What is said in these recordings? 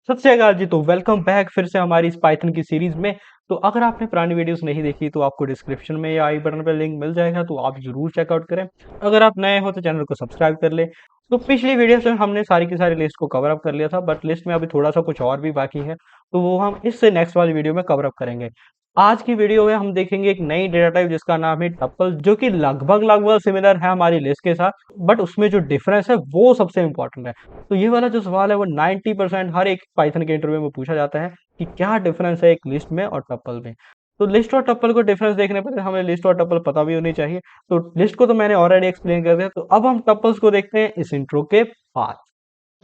सत श्री अकाल जी। तो वेलकम बैक फिर से हमारी इस पाइथन की सीरीज में। तो अगर आपने पुरानी वीडियोस नहीं देखी तो आपको डिस्क्रिप्शन में या आई बटन पर लिंक मिल जाएगा, तो आप जरूर चेकआउट करें। अगर आप नए हो तो चैनल को सब्सक्राइब कर ले। तो पिछली वीडियो से हमने सारी की सारी लिस्ट को कवर अप कर लिया था, बट लिस्ट में अभी थोड़ा सा कुछ और भी बाकी है, तो वो हम इससे नेक्स्ट वाली वीडियो में कवर अप करेंगे। आज की वीडियो में हम देखेंगे एक नई डेटा टाइप जिसका नाम है टपल, जो कि लगभग लगभग सिमिलर है हमारी लिस्ट के साथ, बट उसमें जो डिफरेंस है वो सबसे इंपॉर्टेंट है। तो ये वाला जो सवाल है वो 90% हर एक पाइथन के इंटरव्यू में पूछा जाता है कि क्या डिफरेंस है एक लिस्ट में और टपल में। तो लिस्ट और टपल को डिफरेंस देखने पर हमें लिस्ट और टपल पता भी होनी चाहिए। तो लिस्ट को तो मैंने ऑलरेडी एक्सप्लेन कर दिया, तो अब हम टपल्स को देखते हैं इस इंट्रो के बाद।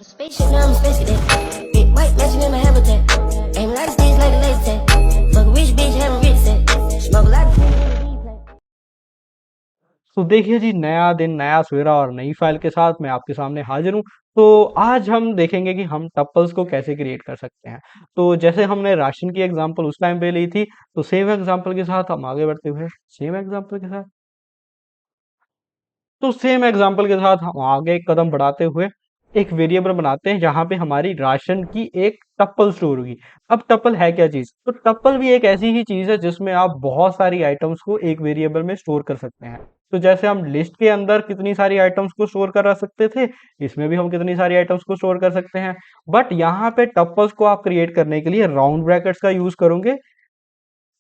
Spaceship, now I'm a space cadet. Big white mansion in my habitat. Aim like stage like a laser tag. Fuck a rich bitch, have a rich set. Smoke a lot of तो देखिए जी, नया दिन नया सवेरा और नई file के साथ मैं आपके सामने हाजिर हूँ। तो आज हम देखेंगे कि हम टपल्स को कैसे क्रिएट कर सकते हैं। तो जैसे हमने राशन की एग्जांपल उस टाइम पे ली थी, तो सेम एग्जांपल के साथ हम आगे बढ़ते हुए सेम एग्जांपल के साथ तो सेम एग्जांपल के साथ हम आगे एक कदम बढ़ाते हुए एक वेरिएबल बनाते हैं जहां पे हमारी राशन की एक टप्पल स्टोर होगी। अब टप्पल है क्या चीज? तो टप्पल भी एक ऐसी ही चीज है जिसमें आप बहुत सारी आइटम्स को एक वेरिएबल में स्टोर कर सकते हैं। तो जैसे हम लिस्ट के अंदर कितनी सारी आइटम्स को स्टोर कर सकते थे, इसमें भी हम कितनी सारी आइटम्स को स्टोर कर सकते हैं। बट यहाँ पे टप्पल्स को आप क्रिएट करने के लिए राउंड ब्रैकेट्स का यूज करोगे।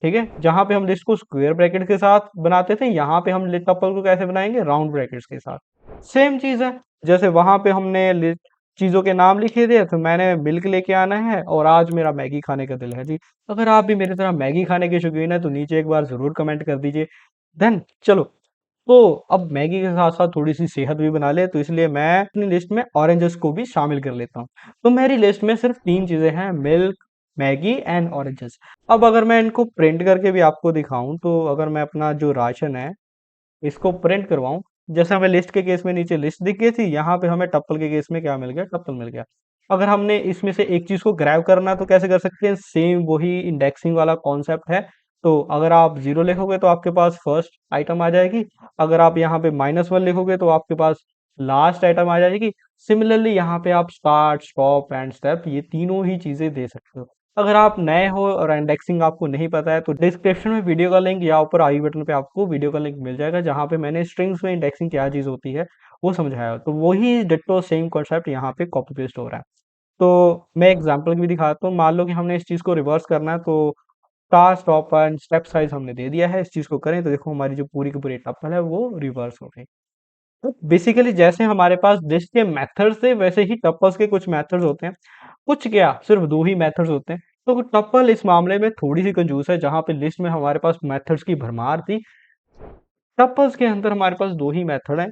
ठीक है, जहां पे हम लिस्ट को स्क्वायर ब्रैकेट के साथ बनाते थे, यहाँ पे हम टपल को कैसे बनाएंगे? राउंड ब्रैकेट्स के साथ। सेम चीज है, जैसे वहां पे हमने चीजों के नाम लिखे थे, तो मैंने मिल्क लेके आना है और आज मेरा मैगी खाने का दिल है जी। अगर आप भी मेरी तरह मैगी खाने के शौकीन है तो नीचे एक बार जरूर कमेंट कर दीजिए। देन चलो, तो अब मैगी के साथ साथ थोड़ी सी सेहत भी बना ले, तो इसलिए मैं अपनी लिस्ट में ऑरेंजेस को भी शामिल कर लेता हूँ। तो मेरी लिस्ट में सिर्फ तीन चीजें हैं, मिल्क, मैगी एंड ऑरेंजेस। अब अगर मैं इनको प्रिंट करके भी आपको दिखाऊं, तो अगर मैं अपना जो राशन है इसको प्रिंट करवाऊं, जैसे हमें लिस्ट के केस में नीचे लिस्ट दिख गई थी, यहाँ पे हमें टप्पल के केस में क्या मिल गया? टप्पल मिल गया। अगर हमने इसमें से एक चीज को ग्रैब करना है तो कैसे कर सकते हैं? सेम वही इंडेक्सिंग वाला कॉन्सेप्ट है। तो अगर आप जीरो लिखोगे तो आपके पास फर्स्ट आइटम आ जाएगी। अगर आप यहाँ पे -1 लिखोगे तो आपके पास लास्ट आइटम आ जाएगी। सिमिलरली यहाँ पे आप स्टार्ट, स्टॉप एंड स्टेप, ये तीनों ही चीजें दे सकते हो। अगर आप नए हो और इंडेक्सिंग आपको नहीं पता है, तो डिस्क्रिप्शन में वीडियो का लिंक या ऊपर आई बटन पे आपको वीडियो का लिंक मिल जाएगा, जहाँ पे मैंने स्ट्रिंग्स में इंडेक्सिंग क्या चीज़ होती है वो समझाया। तो वही डिट्टो सेम कॉन्सेप्ट यहाँ पे कॉपी पेस्ट हो रहा है। तो मैं एग्जांपल भी दिखाता हूँ। मान लो कि हमने इस चीज़ को रिवर्स करना है, तो star, stop and step size हमने दे दिया है। इस चीज़ को करें तो देखो हमारी जो पूरी की पूरी टपल है वो रिवर्स हो गई। तो बेसिकली जैसे हमारे पास लिस्ट के मेथड्स थे, वैसे ही टपल्स के कुछ मेथड्स होते हैं। कुछ क्या, सिर्फ दो ही मेथड्स होते हैं। तो टपल इस मामले में थोड़ी सी कंजूस है, जहां पे लिस्ट में हमारे पास मेथड्स की भरमार थी। टपल्स के अंदर हमारे पास दो ही मेथड है,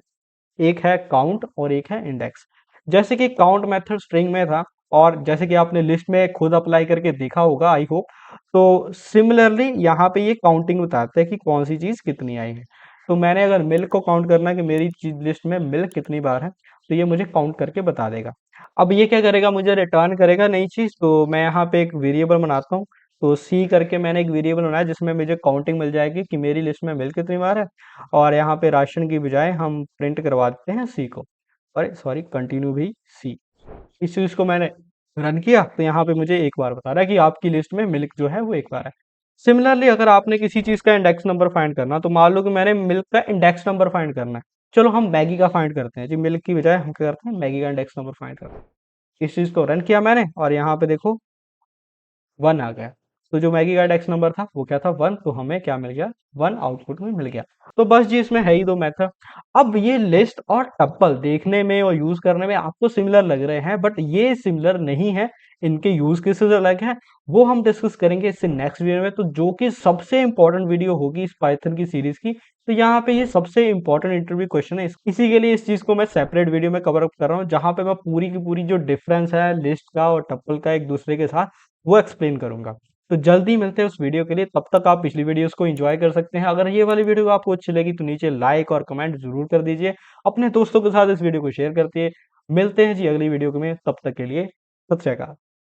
एक है काउंट और एक है इंडेक्स। जैसे कि काउंट मेथड स्ट्रिंग में था, और जैसे कि आपने लिस्ट में खुद अप्लाई करके देखा होगा आई होप, तो सिमिलरली यहाँ पे ये काउंटिंग बताता है कि कौन सी चीज कितनी आई है। तो मैंने अगर मिल्क को काउंट करना है कि मेरी चीज लिस्ट में मिल्क कितनी बार है, तो ये मुझे काउंट करके बता देगा। अब ये क्या करेगा? मुझे रिटर्न करेगा नई चीज। तो मैं यहाँ पे एक वेरिएबल बनाता हूँ। तो सी करके मैंने एक वेरिएबल बनाया जिसमें मुझे काउंटिंग मिल जाएगी कि मेरी लिस्ट में मिल्क कितनी बार है। और यहाँ पे राशन की बजाय हम प्रिंट करवा देते हैं सी को, अरे सॉरी, कंटिन्यू भी सी। इस चीज को मैंने रन किया तो यहाँ पे मुझे एक बार बता रहा है कि आपकी लिस्ट में मिल्क जो है वो एक बार है। सिमिलरली अगर आपने किसी चीज का इंडेक्स नंबर फाइंड करना, तो मान लो कि मैंने मिल्क का इंडेक्स नंबर फाइंड करना है। चलो हम मैगी का फाइंड करते हैं जी, मिल्क की बजाय हम क्या करते हैं? मैगी का इंडेक्स नंबर फाइंड करते हैं। इस चीज को रन किया मैंने और यहाँ पे देखो 1 आ गया। तो जो मैगी का इंडेक्स नंबर था वो क्या था? 1। तो हमें क्या मिल गया? 1 आउटपुट में मिल गया। तो बस जी, इसमें है ही दो मेथड। अब ये लिस्ट और टप्पल देखने में और यूज करने में आपको सिमिलर लग रहे हैं, बट ये सिमिलर नहीं है। इनके यूज केसेस अलग है, वो हम डिस्कस करेंगे इससे नेक्स्ट वीडियो में। तो जो कि सबसे इंपॉर्टेंट वीडियो होगी इस पाइथन की सीरीज की। तो यहाँ पे ये सबसे इंपॉर्टेंट इंटरव्यू क्वेश्चन है, इसी के लिए इस चीज को मैं सेपरेट वीडियो में कवर अप कर रहा हूँ, जहां पे मैं पूरी की पूरी जो डिफरेंस है लिस्ट का और टप्पल का एक दूसरे के साथ, वो एक्सप्लेन करूंगा। तो जल्दी मिलते हैं उस वीडियो के लिए, तब तक आप पिछली वीडियोस को एंजॉय कर सकते हैं। अगर ये वाली वीडियो आपको अच्छी लगी तो नीचे लाइक और कमेंट जरूर कर दीजिए, अपने दोस्तों के साथ इस वीडियो को शेयर करते मिलते हैं जी अगली वीडियो में, तब तक के लिए सत श्री अकाल।